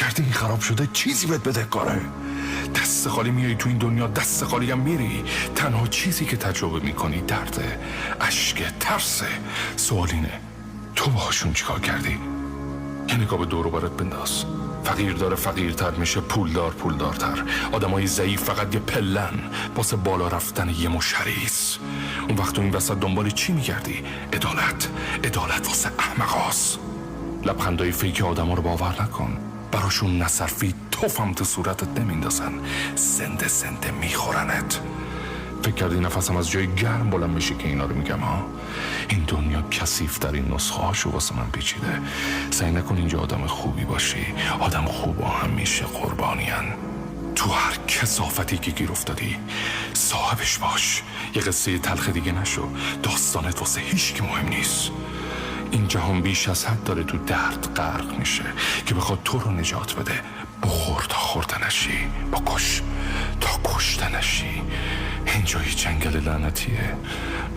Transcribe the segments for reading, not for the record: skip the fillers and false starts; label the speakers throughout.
Speaker 1: کردی این خراب شده چیزی بهت بده کاره. دست خالی میای تو این دنیا، دست خالی هم میری. تنها چیزی که تجربه میکنی درده، اشک، ترسه. سوال اینه تو باهاشون چیکار کردی؟ یه نگاه به دور و برت بنداز. فقیر داره فقیرتر میشه، پولدار پولدارتر. آدمای ضعیف فقط یه پلن واسه بالا رفتن یه مشریس. اون وقت تو این وسط دنبال چی میگردی؟ عدالت. عدالت واسه احمقاست. لبخندای فیک آدما رو باور نکن، براشون نصرفی توفم تو صورتت نمیندازن، زنده زنده میخورنت. فکر کردی نفسم از جای گرم بلند میشه که اینا رو میگم ها؟ این دنیا کثیف در این نسخه هاشو واسه من پیچیده. سعی نکن اینجا آدم خوبی باشی. آدم خوبا همیشه قربانیان. تو هر کثافتی که گیر افتادی صاحبش باش. یه قصه تلخ دیگه نشو. داستانت واسه هیچ کی مهم نیست. این جهان بیش از حد داره تو درد غرق میشه که بخواد تو رو نجات بده. بخور تا خورده نشی، بکش تا کشته نشی. اینجا یه جنگل لعنتیه.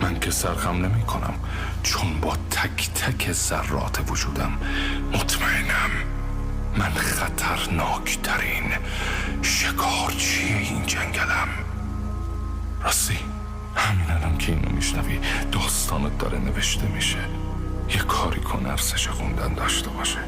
Speaker 1: من که سرخم نمی کنم، چون با تک تک ذرات وجودم مطمئنم من خطرناکترین شکارچی این جنگلم. راستی همین الان که اینو میشنوی داستانت داره نوشته میشه. یه کاری کن ارزش خوندن داشته باشه.